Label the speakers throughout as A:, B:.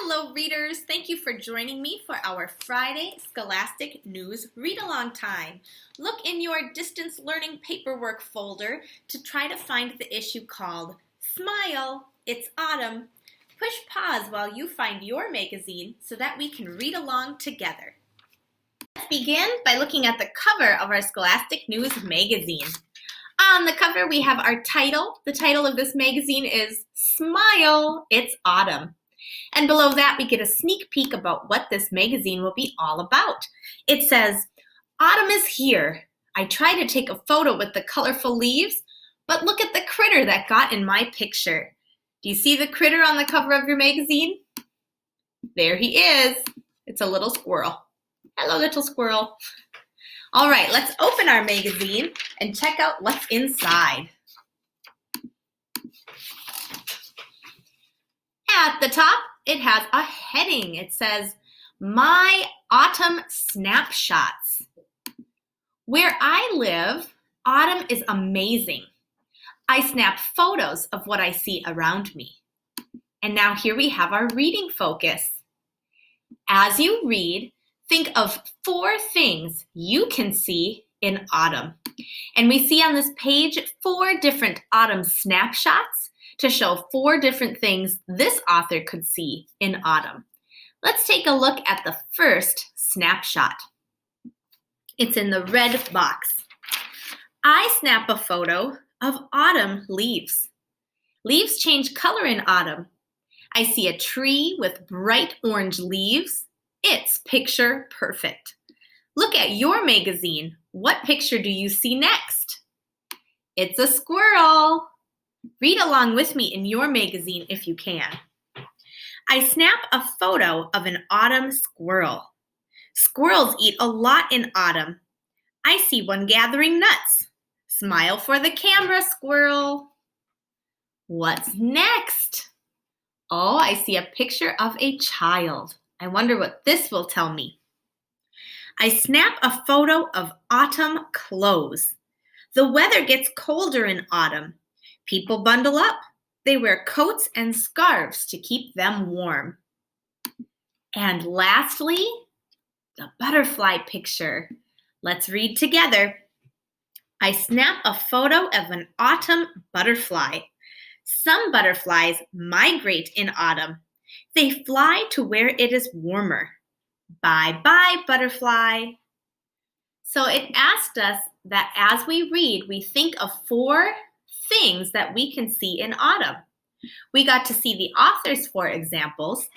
A: Hello readers, thank you for joining me for our Friday Scholastic News Read-Along time. Look in your distance learning paperwork folder to try to find the issue called Smile, It's Autumn. Push pause while you find your magazine so that we can read along together. Let's begin by looking at the cover of our Scholastic News magazine. On the cover we have our title. The title of this magazine is Smile, It's Autumn. And below that, we get a sneak peek about what this magazine will be all about. It says, "Autumn is here. I tried to take a photo with the colorful leaves, but look at the critter that got in my picture." Do you see the critter on the cover of your magazine? There he is. It's a little squirrel. Hello, little squirrel. All right, let's open our magazine and check out what's inside. At the top, it has a heading. It says, My Autumn Snapshots. Where I live, autumn is amazing. I snap photos of what I see around me. And now here we have our reading focus. As you read, think of 4 things you can see in autumn. And we see on this page 4 different autumn snapshots to show 4 different things this author could see in autumn. Let's take a look at the first snapshot. It's in the red box. I snap a photo of autumn leaves. Leaves change color in autumn. I see a tree with bright orange leaves. It's picture perfect. Look at your magazine. What picture do you see next? It's a squirrel. Read along with me in your magazine if you can. I snap a photo of an autumn squirrel. Squirrels eat a lot in autumn. I see one gathering nuts. Smile for the camera, squirrel. What's next? Oh, I see a picture of a child. I wonder what this will tell me. I snap a photo of autumn clothes. The weather gets colder in autumn. People bundle up. They wear coats and scarves to keep them warm. And lastly, the butterfly picture. Let's read together. I snap a photo of an autumn butterfly. Some butterflies migrate in autumn. They fly to where it is warmer. Bye-bye, butterfly. So it asked us that as we read, we think of 4 things that we can see in autumn. We got to see the author's 4 examples.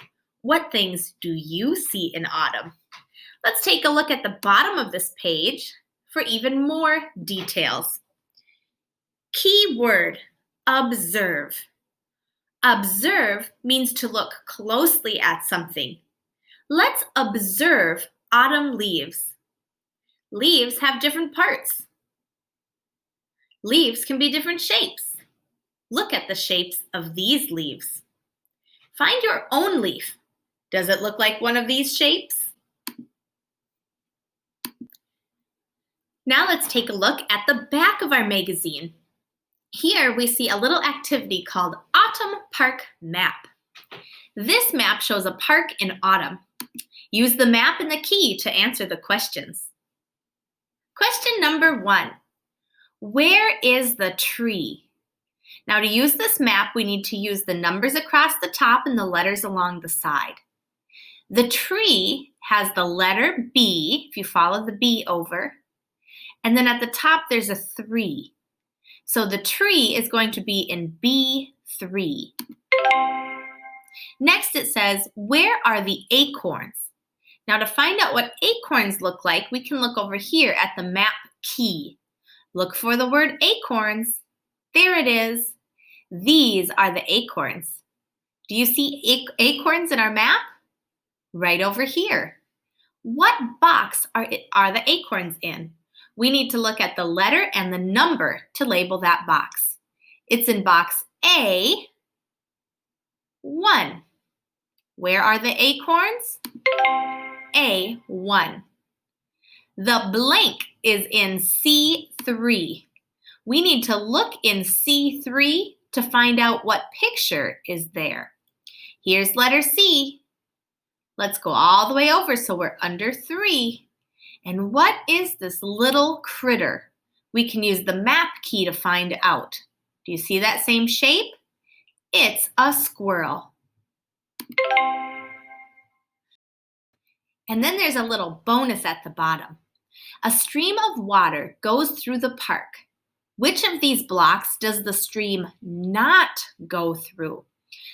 A: What things do you see in autumn? Let's take a look at the bottom of this page for even more details. Key word, observe. Observe means to look closely at something. Let's observe autumn leaves. Leaves have different parts. Leaves can be different shapes. Look at the shapes of these leaves. Find your own leaf. Does it look like one of these shapes? Now let's take a look at the back of our magazine. Here we see a little activity called Autumn Park Map. This map shows a park in autumn. Use the map and the key to answer the questions. Question number 1. Where is the tree? Now to use this map, we need to use the numbers across the top and the letters along the side. The tree has the letter B, if you follow the B over, and then at the top there's a 3. So the tree is going to be in B3. Next it says, where are the acorns? Now to find out what acorns look like, we can look over here at the map key. Look for the word acorns. There it is. These are the acorns. Do you see acorns in our map? Right over here. What box are the acorns in? We need to look at the letter and the number to label that box. It's in box A1. Where are the acorns? A1. The blank is in C3. We need to look in C3 to find out what picture is there. Here's letter C. Let's go all the way over so we're under 3. And what is this little critter? We can use the map key to find out. Do you see that same shape? It's a squirrel. And then there's a little bonus at the bottom. A stream of water goes through the park. Which of these blocks does the stream not go through?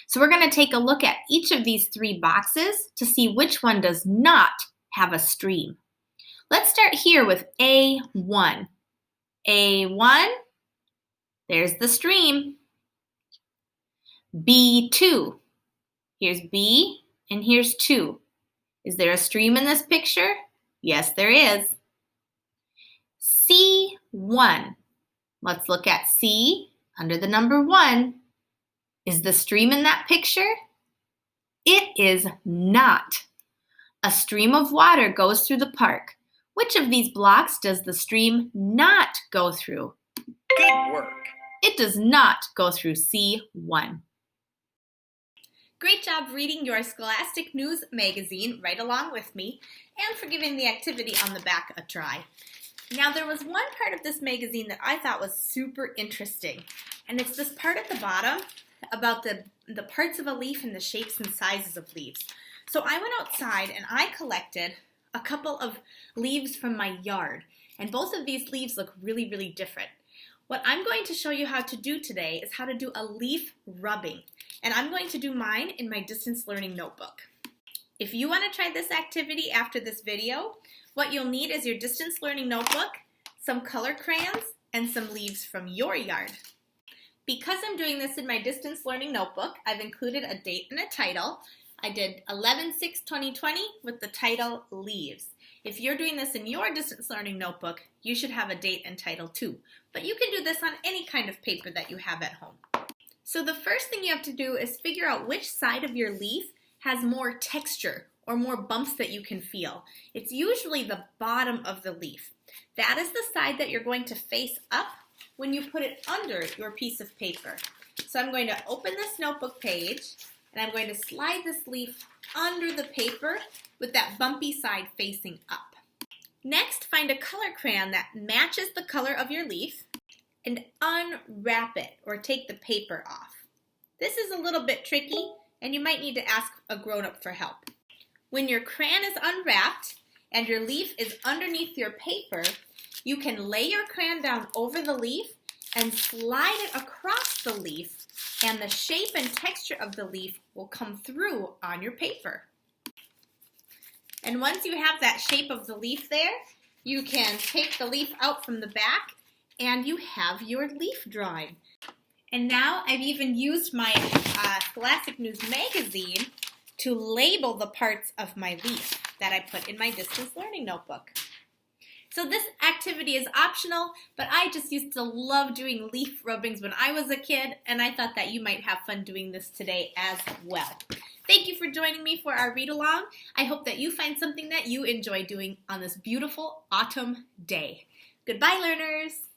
A: So we're going to take a look at each of these 3 boxes to see which one does not have a stream. Let's start here with A1. A1, there's the stream. B2, here's B and here's 2. Is there a stream in this picture? Yes, there is. C1, let's look at C under the number 1. Is the stream in that picture? It is not. A stream of water goes through the park. Which of these blocks does the stream not go through?
B: Good work.
A: It does not go through C1. Great job reading your Scholastic News magazine right along with me and for giving the activity on the back a try. Now there was one part of this magazine that I thought was super interesting, and it's this part at the bottom about the parts of a leaf and the shapes and sizes of leaves. So I went outside and I collected a couple of leaves from my yard, and both of these leaves look really, really different. What I'm going to show you how to do today is how to do a leaf rubbing, and I'm going to do mine in my distance learning notebook. If you want to try this activity after this video, what you'll need is your distance learning notebook, some color crayons, and some leaves from your yard. Because I'm doing this in my distance learning notebook, I've included a date and a title. I did 11/6/2020 with the title Leaves. If you're doing this in your distance learning notebook, you should have a date and title too. But you can do this on any kind of paper that you have at home. So the first thing you have to do is figure out which side of your leaf has more texture or more bumps that you can feel. It's usually the bottom of the leaf. That is the side that you're going to face up when you put it under your piece of paper. So I'm going to open this notebook page and I'm going to slide this leaf under the paper with that bumpy side facing up. Next, find a color crayon that matches the color of your leaf and unwrap it or take the paper off. This is a little bit tricky and you might need to ask a grown-up for help. When your crayon is unwrapped and your leaf is underneath your paper, you can lay your crayon down over the leaf and slide it across the leaf, and the shape and texture of the leaf will come through on your paper. And once you have that shape of the leaf there, you can take the leaf out from the back and you have your leaf drawing. And now I've even used my Scholastic News magazine to label the parts of my leaf that I put in my distance learning notebook. So this activity is optional, but I just used to love doing leaf rubbings when I was a kid, and I thought that you might have fun doing this today as well. Thank you for joining me for our read-along. I hope that you find something that you enjoy doing on this beautiful autumn day. Goodbye, learners!